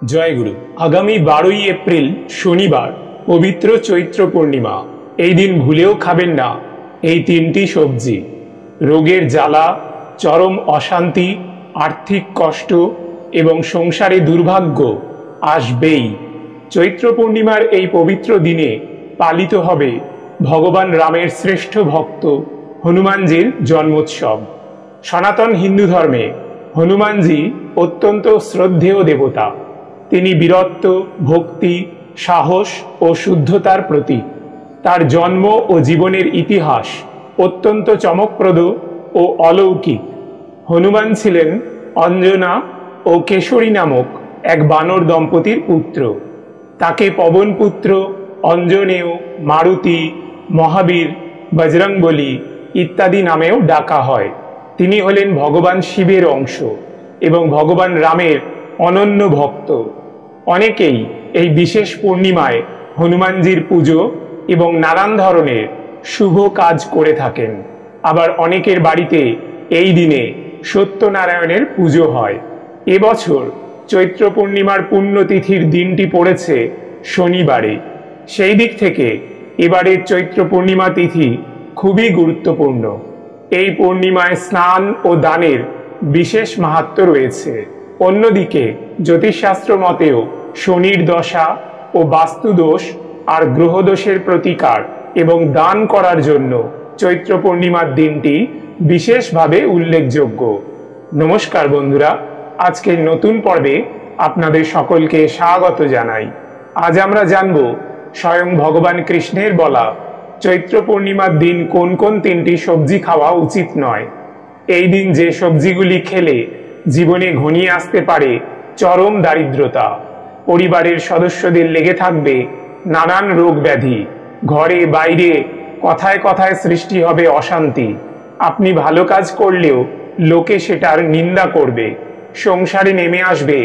জয়গুরু। আগামী 12ই এপ্রিল শনিবার পবিত্র চৈত্র পূর্ণিমা। এই দিন ভুলেও খাবেন না এই তিনটি সবজি। রোগের জ্বালা, চরম অশান্তি, আর্থিক কষ্ট এবং সংসারে দুর্ভাগ্য আসবেই। চৈত্র পূর্ণিমার এই পবিত্র দিনে পালিত হবে ভগবান রামের শ্রেষ্ঠ ভক্ত হনুমানজির জন্মোৎসব। সনাতন হিন্দু ধর্মে হনুমানজি অত্যন্ত শ্রদ্ধেয় দেবতা। তিনি বীরত্ব, ভক্তি, সাহস ও শুদ্ধতার প্রতীক। তার জন্ম ও জীবনের ইতিহাস অত্যন্ত চমকপ্রদ ও অলৌকিক। হনুমান ছিলেন অঞ্জনা ও কেশরী নামক এক বানর দম্পতির পুত্র। তাকে পবনপুত্র, অঞ্জনেয়, মারুতি, মহাবীর, বজরংবলী ইত্যাদি নামেও ডাকা হয়। তিনি হলেন ভগবান শিবের অংশ এবং ভগবান রামের অনন্য ভক্ত। অনেকেই এই বিশেষ পূর্ণিমায় হনুমানজির পুজো এবং নানান ধরনের শুভ কাজ করে থাকেন। আবার অনেকের বাড়িতে এই দিনে সত্যনারায়ণের পুজো হয়। এবছর চৈত্র পূর্ণিমার পুণ্যতিথির দিনটি পড়েছে শনিবারে। সেই দিক থেকে এবারের চৈত্র পূর্ণিমা তিথি খুবই গুরুত্বপূর্ণ। এই পূর্ণিমায় স্নান ও দানের বিশেষ মাহাত্ম্য রয়েছে। অন্যদিকে জ্যোতিষশাস্ত্র মতেও শনির দশা ও বাস্তুদোষ আর গ্রহদোষের প্রতিকার এবং দান করার জন্য চৈত্র পূর্ণিমার দিনটি বিশেষভাবে উল্লেখযোগ্য। নমস্কার বন্ধুরা, আজকের নতুন পর্বে আপনাদের সকলকে স্বাগত জানাই। আজ আমরা জানব স্বয়ং ভগবান কৃষ্ণের বলা চৈত্র পূর্ণিমার দিন কোন কোন তিনটি সবজি খাওয়া উচিত নয়। এই দিন যে সবজিগুলি খেলে জীবনে ঘনিয়ে আসতে পারে চরম দারিদ্রতা, পরিবারের সদস্যদের লেগে থাকবে নানান রোগ ব্যাধি, ঘরে বাইরে কথায় কথায় সৃষ্টি হবে অশান্তি, আপনি ভালো কাজ করলেও লোকে সেটার নিন্দা করবে, সংসারে নেমে আসবে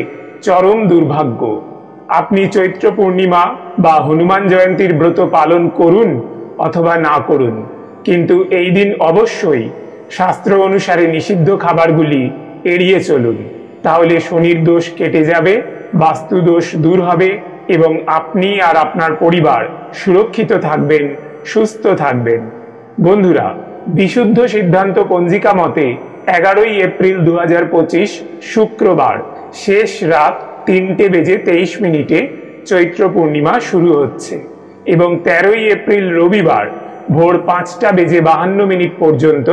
চরম দুর্ভাগ্য। আপনি চৈত্র পূর্ণিমা বা হনুমান জয়ন্তীর ব্রত পালন করুন অথবা না করুন, কিন্তু এই দিন অবশ্যই শাস্ত্র অনুসারে নিষিদ্ধ খাবারগুলি এড়িয়ে চলুন। তাহলে শনির দোষ কেটে যাবে, বাস্তু দোষ দূর হবে এবং আপনি আর আপনার পরিবার সুরক্ষিত থাকবেন, সুস্থ থাকবেন। বন্ধুরা, বিশুদ্ধ সিদ্ধান্ত পঞ্জিকা মতে 11ই এপ্রিল 2025 শুক্রবার শেষ রাত 3:23 চৈত্র পূর্ণিমা শুরু হচ্ছে এবং 13ই এপ্রিল রবিবার ভোর 5:52 পর্যন্ত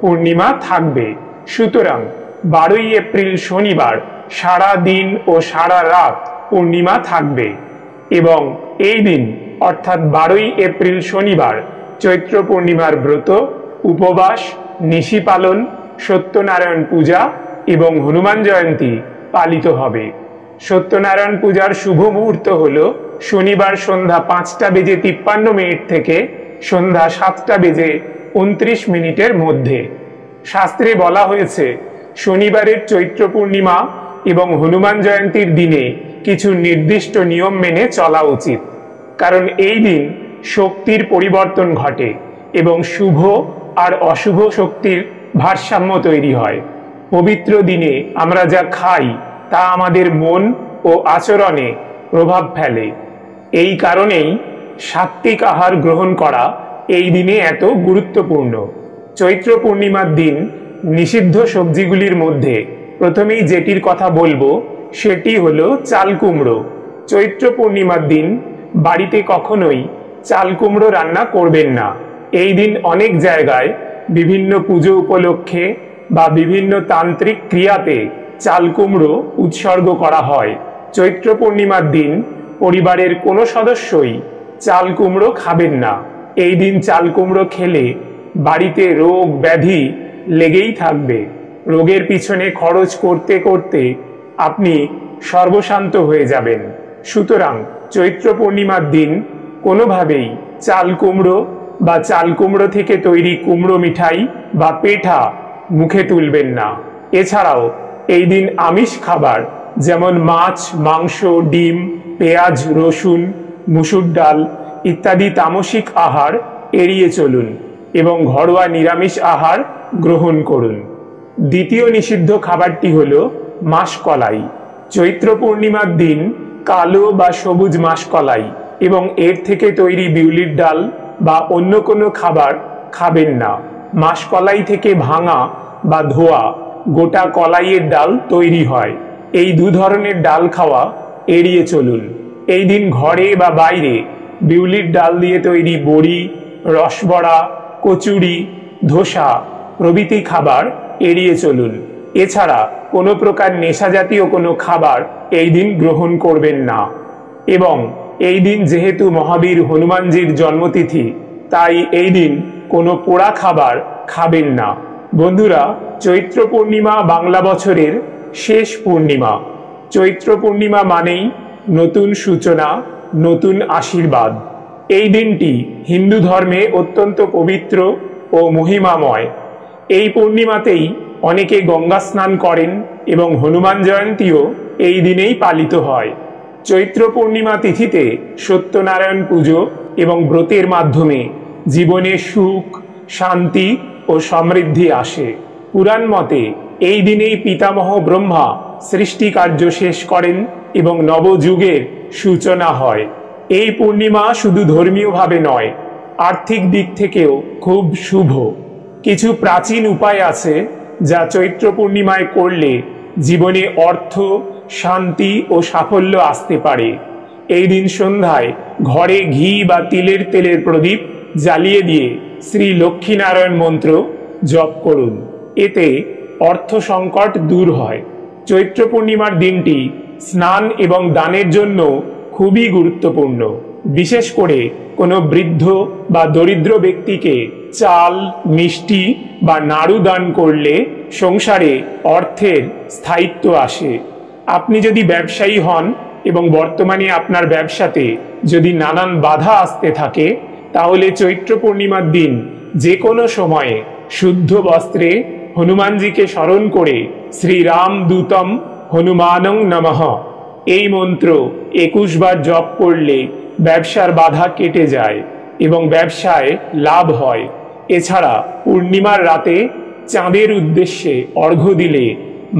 পূর্ণিমা থাকবে। সুতরাং 12ই এপ্রিল শনিবার সারা দিন ও সারা রাত পূর্ণিমা থাকবে এবং এই দিন অর্থাৎ 12ই এপ্রিল শনিবার চৈত্র পূর্ণিমার ব্রত, উপবাস, নিশি পালন, সত্যনারায়ণ পূজা এবং হনুমান জয়ন্তী পালিত হবে। সত্যনারায়ণ পূজার শুভ মুহূর্ত হল শনিবার সন্ধ্যা 5:53 থেকে সন্ধ্যা 7:29 মধ্যে। শাস্ত্রে বলা হয়েছে শনিবারের চৈত্র পূর্ণিমা এবং হনুমান জয়ন্তীর দিনে কিছু নির্দিষ্ট নিয়ম মেনে চলা উচিত, কারণ এই দিন শক্তির পরিবর্তন ঘটে এবং শুভ আর অশুভ শক্তির ভারসাম্য তৈরি হয়। পবিত্র দিনে আমরা যা খাই তা আমাদের মন ও আচরণে প্রভাব ফেলে। এই কারণেই সাত্ত্বিক আহার গ্রহণ করা এই দিনে এত গুরুত্বপূর্ণ। চৈত্র পূর্ণিমার দিন নিষিদ্ধ সবজিগুলির মধ্যে প্রথমেই যেটির কথা বলবো সেটি হলো চাল কুমড়ো। চৈত্র পূর্ণিমার দিন বাড়িতে কখনোই চাল কুমড়ো রান্না করবেন না। এই দিন অনেক জায়গায় বিভিন্ন পুজো উপলক্ষে বা বিভিন্ন তান্ত্রিক ক্রিয়াতে চাল কুমড়ো উৎসর্গ করা হয়। চৈত্র পূর্ণিমার দিন পরিবারের কোনো সদস্যই চাল কুমড়ো খাবেন না। এই দিন চাল কুমড়ো খেলে বাড়িতে রোগ ব্যাধি লেগেই থাকবে। রোগের পিছনে খরচ করতে করতে আপনি সর্বশান্ত হয়ে যাবেন। সুতরাং চৈত্র পূর্ণিমার দিন কোনোভাবেই চাল কুমড়ো বা চাল কুমড়ো থেকে তৈরি কুমড়ো মিঠাই বা পেঠা মুখে তুলবেন না। এছাড়াও এই দিন আমিষ খাবার যেমন মাছ, মাংস, ডিম, পেঁয়াজ, রসুন, মুসুর ডাল ইত্যাদি তামসিক আহার এড়িয়ে চলুন এবং ঘরোয়া নিরামিষ আহার গ্রহণ করুন। দ্বিতীয় নিষিদ্ধ খাবারটি হল মাসকলাই। চৈত্র পূর্ণিমার দিন কালো বা সবুজ মাসকলাই এবং এর থেকে তৈরি বিউলির ডাল বা অন্য কোনো খাবার খাবেন না। মাসকলাই থেকে ভাঙা বা ধোয়া গোটা কলাইয়ের ডাল তৈরি হয়। এই দু ধরনের ডাল খাওয়া এড়িয়ে চলুন। এই দিন ঘরে বা বাইরে বিউলির ডাল দিয়ে তৈরি বড়ি, রসবড়া, কচুরি, ধোসা প্রভৃতি খাবার এড়িয়ে চলুন। এছাড়া কোনো প্রকার নেশা জাতীয় কোনো খাবার এই দিন গ্রহণ করবেন না। এবং এই দিন যেহেতু মহাবীর হনুমানজির জন্মতিথি, তাই এই দিন কোনো পোড়া খাবার খাবেন না। বন্ধুরা, চৈত্র পূর্ণিমা বাংলা বছরের শেষ পূর্ণিমা। চৈত্র পূর্ণিমা মানেই নতুন সূচনা, নতুন আশীর্বাদ। এই দিনটি হিন্দু ধর্মে অত্যন্ত পবিত্র ও মহিমাময়। এই পূর্ণিমাতেই অনেকে গঙ্গা স্নান করেন এবং হনুমান জয়ন্তীও এই দিনেই পালিত হয়। চৈত্র পূর্ণিমা তিথিতে সত্যনারায়ণ পুজো এবং ব্রতের মাধ্যমে জীবনে সুখ, শান্তি ও সমৃদ্ধি আসে। পুরাণ মতে এই দিনেই পিতামহ ব্রহ্মা সৃষ্টি কার্য শেষ করেন এবং নবযুগের সূচনা হয়। এই পূর্ণিমা শুধু ধর্মীয়ভাবে নয়, আর্থিক দিক থেকেও খুব শুভ। কিছু প্রাচীন উপায় আছে যা চৈত্র পূর্ণিমায় করলে জীবনে অর্থ, শান্তি ও সাফল্য আসতে পারে। এই দিন সন্ধ্যায় ঘরে ঘি বা তিলের তেলের প্রদীপ জ্বালিয়ে দিয়ে শ্রী লক্ষ্মীনারায়ণ মন্ত্র জপ করুন। এতে অর্থ সংকট দূর হয়। চৈত্র পূর্ণিমার দিনটি স্নান এবং দানের জন্য খুবই গুরুত্বপূর্ণ। বিশেষ করে কোনো বৃদ্ধ বা দরিদ্র ব্যক্তিকে চাল, মিষ্টি বা নাড়ু দান করলে সংসারে অর্থের স্থায়িত্ব আসে। আপনি যদি ব্যবসায়ী হন এবং বর্তমানে আপনার ব্যবসাতে যদি নানান বাধা আসতে থাকে, তাহলে চৈত্র পূর্ণিমার দিন যে কোনো সময়ে শুদ্ধ বস্ত্রে হনুমানজিকে স্মরণ করে শ্রীরাম দূতম হনুমানং নমঃ এই মন্ত্র 21 বার জপ করলে ব্যবসার বাধা কেটে যায় এবং ব্যবসায় লাভ হয়। এছাড়া পূর্ণিমার রাতে চাঁদের উদ্দেশ্যে অর্ঘ্য দিলে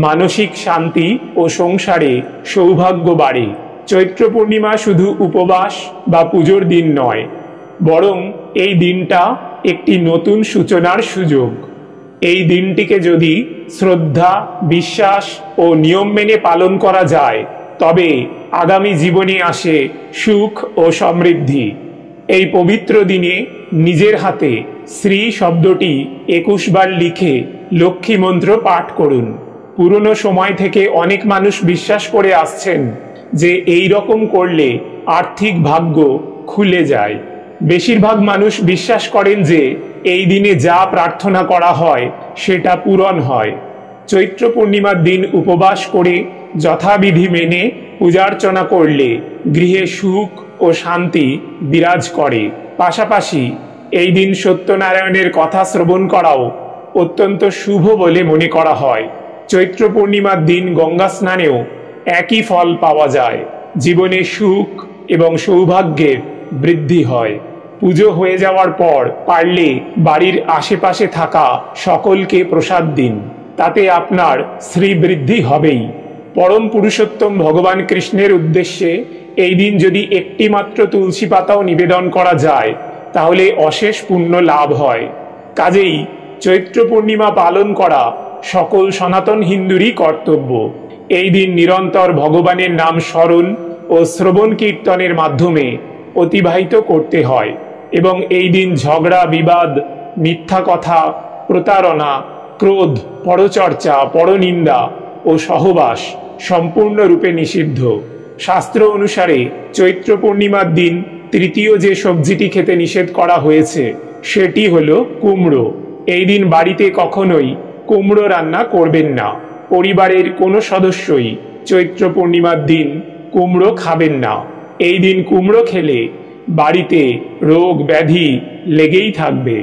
মানসিক শান্তি ও সংসারে সৌভাগ্য বাড়ে। চৈত্র পূর্ণিমা শুধু উপবাস বা পুজোর দিন নয়, বরং এই দিনটা একটি নতুন সূচনার সুযোগ। এই দিনটিকে যদি শ্রদ্ধা, বিশ্বাস ও নিয়ম মেনে পালন করা যায়, তবে আগামী জীবনে আসে সুখ ও সমৃদ্ধি। এই পবিত্র দিনে নিজের হাতে শ্রী শব্দটি 21 বার লিখে লক্ষ্মী মন্ত্র পাঠ করুন। পুরনো সময় থেকে অনেক মানুষ বিশ্বাস করে আসছেন যে এই রকম করলে আর্থিক ভাগ্য খুলে যায়। বেশিরভাগ মানুষ বিশ্বাস করেন যে এই দিনে যা প্রার্থনা করা হয় সেটা পূরণ হয়। চৈত্র পূর্ণিমার দিন উপবাস করে যথাবিধি মেনে পূজার্চনা করলে গৃহে সুখ ও শান্তি বিরাজ করে। পাশাপাশি এই দিন সত্যনারায়ণের কথা শ্রবণ করাও অত্যন্ত শুভ বলে মনে করা হয়। চৈত্র পূর্ণিমার দিন গঙ্গা স্নানেও একই ফল পাওয়া যায়। জীবনে সুখ এবং সৌভাগ্যের বৃদ্ধি হয়। পুজো হয়ে যাওয়ার পর পারলে বাড়ির আশেপাশে থাকা সকলকে প্রসাদ দিন, তাতে আপনার শ্রীবৃদ্ধি হবেই। পরম পুরুষোত্তম ভগবান কৃষ্ণের উদ্দেশ্যে এই দিন যদি একটি মাত্র তুলসী পাতাও নিবেদন করা যায়, তাহলে অশেষ পুণ্য লাভ হয়। কাজেই চৈত্র পূর্ণিমা পালন করা সকল সনাতন হিন্দুরই কর্তব্য। এই দিন নিরন্তর ভগবানের নাম স্মরণ ও শ্রবণ কীর্তনের মাধ্যমে অতিবাহিত করতে হয় এবং এই দিন ঝগড়া, বিবাদ, মিথ্যা কথা, প্রতারণা, ক্রোধ, পরচর্চা, পরনিন্দা ও সহবাস সম্পূর্ণরূপে নিষিদ্ধ। শাস্ত্র অনুসারে চৈত্র পূর্ণিমার দিন তৃতীয় যে সবজিটি খেতে নিষেধ করা হয়েছে সেটি হলো কুমড়ো। এই দিন বাড়িতে কখনোই কুমড়ো রান্না করবেন না। পরিবারের কোনো সদস্যই চৈত্র পূর্ণিমার দিন কুমড়ো খাবেন না। এই দিন কুমড়ো খেলে বাড়িতে রোগ ব্যাধি লেগেই থাকবে।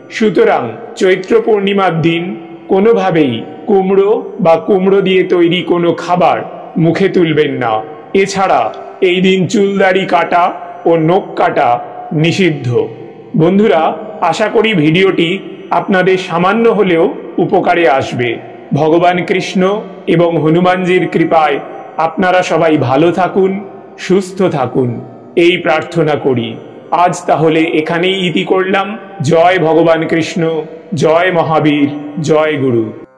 সুতরাং চৈত্র পূর্ণিমার দিন কোনোভাবেই কুমড়ো বা কুমড়ো দিয়ে তৈরি কোনো খাবার মুখে তুলবেন না। এছাড়া এই দিন চুলদাড়ি কাটা ও নখ কাটা নিষিদ্ধ। বন্ধুরা, আশা করি ভিডিওটি আপনাদের সামান্য হলেও উপকারে আসবে। ভগবান কৃষ্ণ এবং হনুমানজির কৃপায় আপনারা সবাই ভালো থাকুন, সুস্থ থাকুন, এই প্রার্থনা করি। আজ তাহলে এখানেই ইতি করলাম। জয় ভগবান কৃষ্ণ, জয় মহাবীর, জয় গুরু।